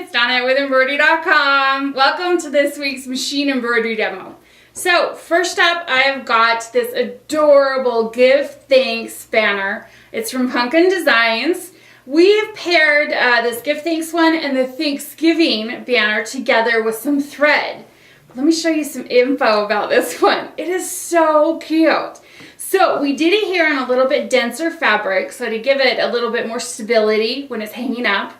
it's Donnett with Embroidery.com. Welcome to this week's machine embroidery demo. So first up, I've got this adorable Give Thanks banner. It's from Pumpkin Designs. We've paired this Give Thanks one and the Thanksgiving banner together with some thread. Let me show you some info about this one. It is so cute. So we did it here on a little bit denser fabric, so to give it a little bit more stability when it's hanging up.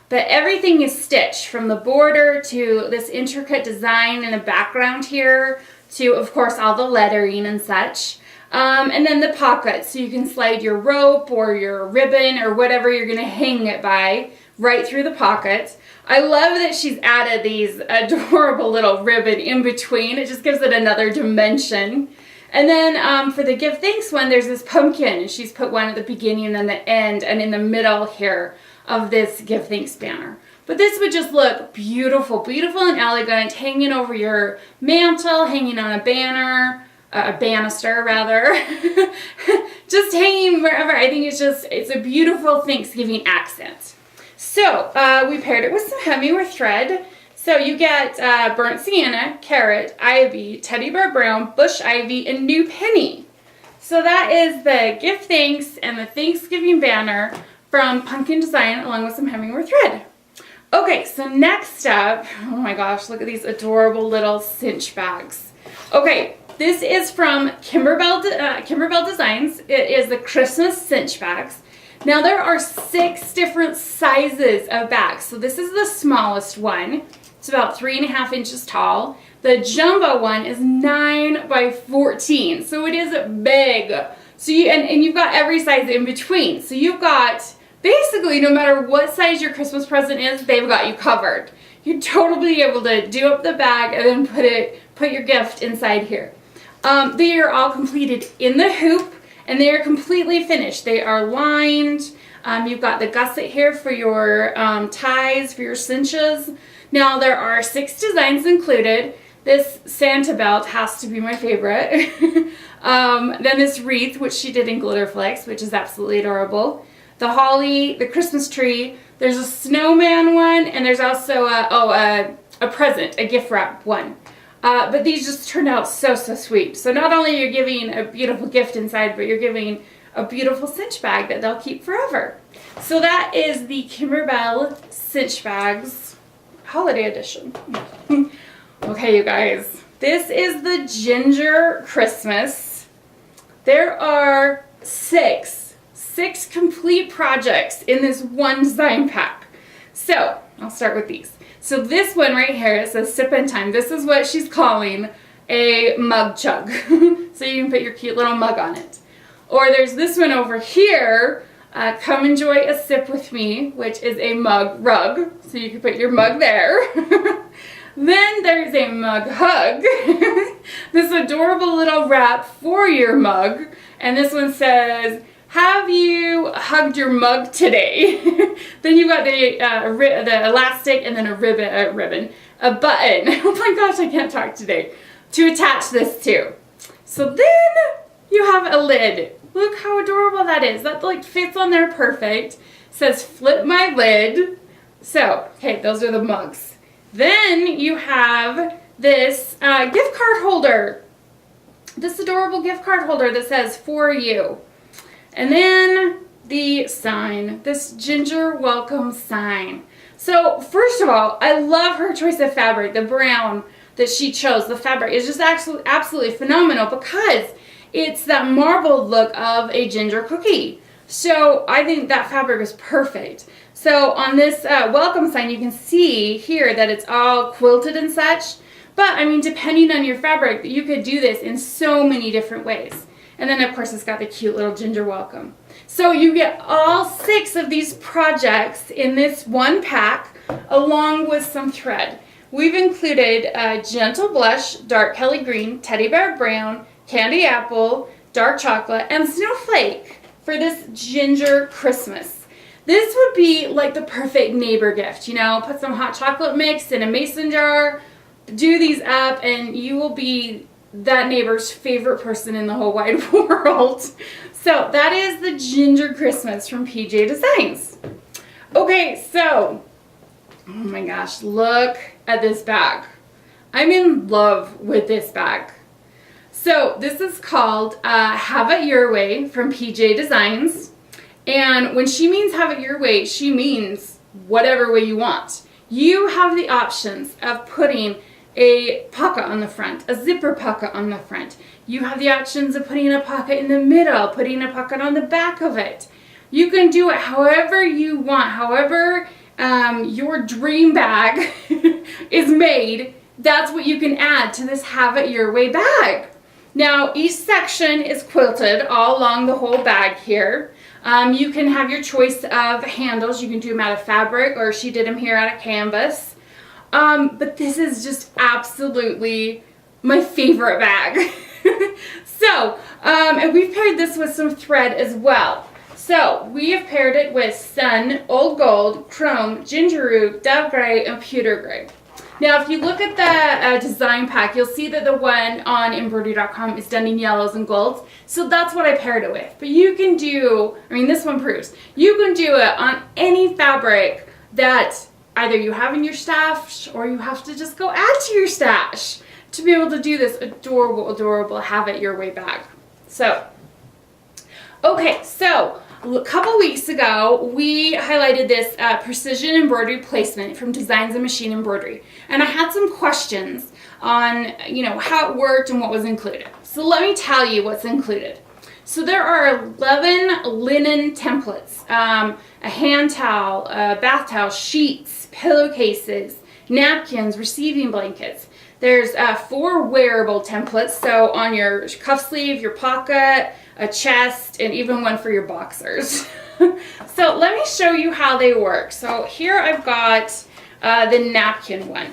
But everything is stitched, from the border to this intricate design in the background here to, of course, all the lettering and such. And then the pockets, so you can slide your rope or your ribbon or whatever you're going to hang it by right through the pockets. I love that she's added these adorable little ribbon in between. It just gives it another dimension. And then for the Give Thanks one, there's this pumpkin. She's put one at the beginning and the end and in the middle here of this Give Thanks banner. But this would just look beautiful, beautiful and elegant, hanging over your mantle, hanging on a banner, a banister rather, just hanging wherever. I think it's a beautiful Thanksgiving accent. So we paired it with some hemming thread. So you get burnt sienna, carrot, ivy, teddy bear brown, bush ivy, and new penny. So that is the Give Thanks and the Thanksgiving banner from Pumpkin Design, along with some hemming thread. Okay, so next up, oh my gosh, look at these adorable little cinch bags. Okay, this is from Kimberbell Designs. It is the Christmas cinch bags. Now there are 6 different sizes of bags. So this is the smallest one. It's about 3.5 inches tall. The jumbo one is 9 by 14. So it is big. So you've got every size in between. So you've got basically no matter what size your Christmas present is, they've got you covered. You're totally able to do up the bag and then put your gift inside here. They are all completed in the hoop and they are completely finished. They are lined. You've got the gusset here for your ties, for your cinches. Now there are 6 designs included. This Santa belt has to be my favorite. Then this wreath, which she did in glitter flecks, which is absolutely adorable. The holly, the Christmas tree. There's a snowman one, and there's also a present, a gift wrap one. But these just turned out so, so sweet. So not only are you giving a beautiful gift inside, but you're giving a beautiful cinch bag that they'll keep forever. So that is the Kimberbell cinch bags holiday edition. Okay, you guys, this is the Ginger Christmas. There are 6 complete projects in this one design pack. So I'll start with these. So this one right here, it says Sippin' Time. This is what she's calling a mug chug. So you can put your cute little mug on it. Or there's this one over here, Come Enjoy a Sip with Me, which is a mug rug. So you can put your mug there. Then there's a mug hug. This adorable little wrap for your mug. And this one says, have you hugged your mug today? Then you've got the elastic and then a button. Oh my gosh, I can't talk today. To attach this to. So then you have a lid. Look how adorable that is. That like fits on there perfect. It says flip my lid. So, okay, those are the mugs. Then you have this gift card holder. This adorable gift card holder that says for you. And then the sign, this ginger welcome sign. So first of all, I love her choice of fabric. The brown that she chose, the fabric is just absolutely phenomenal because it's that marbled look of a ginger cookie. So I think that fabric is perfect. So on this welcome sign, you can see here that it's all quilted and such. But I mean, depending on your fabric, you could do this in so many different ways. And then of course it's got the cute little ginger welcome. So you get all 6 of these projects in this one pack along with some thread. We've included Gentle Blush, Dark Kelly Green, Teddy Bear Brown, Candy Apple, Dark Chocolate, and Snowflake for this Ginger Christmas. This would be like the perfect neighbor gift, you know, put some hot chocolate mix in a mason jar, do these up, and you will be that neighbor's favorite person in the whole wide world. So that is the Ginger Christmas from PJ Designs. Okay, so Oh my gosh, look at this bag. I'm in love with this bag. So this is called Have It Your Way from PJ Designs. And when she means have it your way, she means whatever way you want. You have the options of putting a pocket on the front, a zipper pocket on the front. You have the options of putting a pocket in the middle, putting a pocket on the back of it. You can do it however you want, however your dream bag is made. That's what you can add to this Have It Your Way bag. Now, each section is quilted all along the whole bag here. You can have your choice of handles. You can do them out of fabric, or she did them here out of canvas. But this is just absolutely my favorite bag. So, and we've paired this with some thread as well. So, we have paired it with Sun, Old Gold, Chrome, Ginger Root, Dove Gray, and Pewter Gray. Now, if you look at the design pack, you'll see that the one on embroidery.com is done in yellows and golds. So that's what I paired it with. But you can do, I mean, this one proves, you can do it on any fabric that either you have in your stash or you have to just go add to your stash to be able to do this adorable, adorable Have It Your Way bag. So, okay, so a couple weeks ago, we highlighted this precision embroidery placement from Designs and Machine Embroidery. And I had some questions on, how it worked and what was included. So let me tell you what's included. So there are 11 linen templates, a hand towel, bath towel, sheets, pillowcases, napkins, receiving blankets. There's 4 wearable templates, so on your cuff sleeve, your pocket, a chest, and even one for your boxers. So let me show you how they work. So here I've got the napkin one.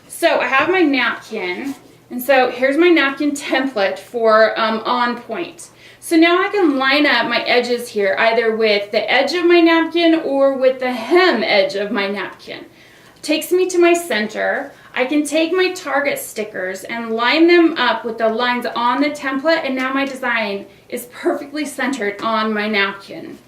So I have my napkin, and so here's my napkin template for on point. So now I can line up my edges here either with the edge of my napkin or with the hem edge of my napkin. Takes me to my center. I can take my target stickers and line them up with the lines on the template, and now my design is perfectly centered on my napkin.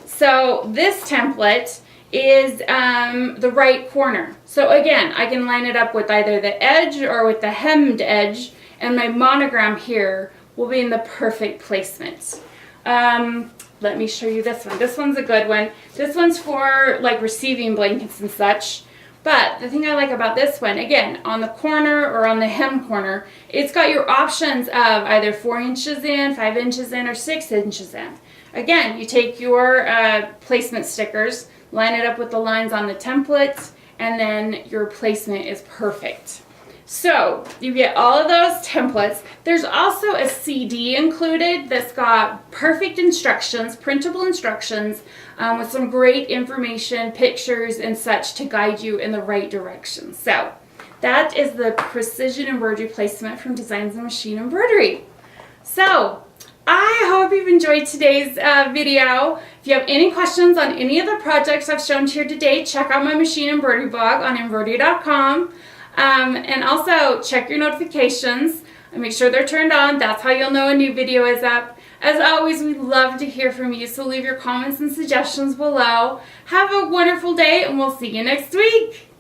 So this template is the right corner. So again, I can line it up with either the edge or with the hemmed edge, and my monogram here will be in the perfect placement. Let me show you this one. This one's a good one. This one's for like receiving blankets and such. But the thing I like about this one, again, on the corner or on the hem corner, it's got your options of either 4 inches in, 5 inches in, or 6 inches in. Again, you take your placement stickers, line it up with the lines on the template, and then your placement is perfect. So you get all of those templates. There's also a CD included that's got perfect instructions, printable instructions, with some great information, pictures, and such to guide you in the right direction. So that is the precision embroidery placement from Designs and Machine Embroidery. So I hope you've enjoyed today's video. If you have any questions on any of the projects I've shown here today, check out my machine embroidery blog on embroidery.com. And also check your notifications and make sure they're turned on. That's how you'll know a new video is up. As always, we love to hear from you, so leave your comments and suggestions below. Have a wonderful day, and we'll see you next week.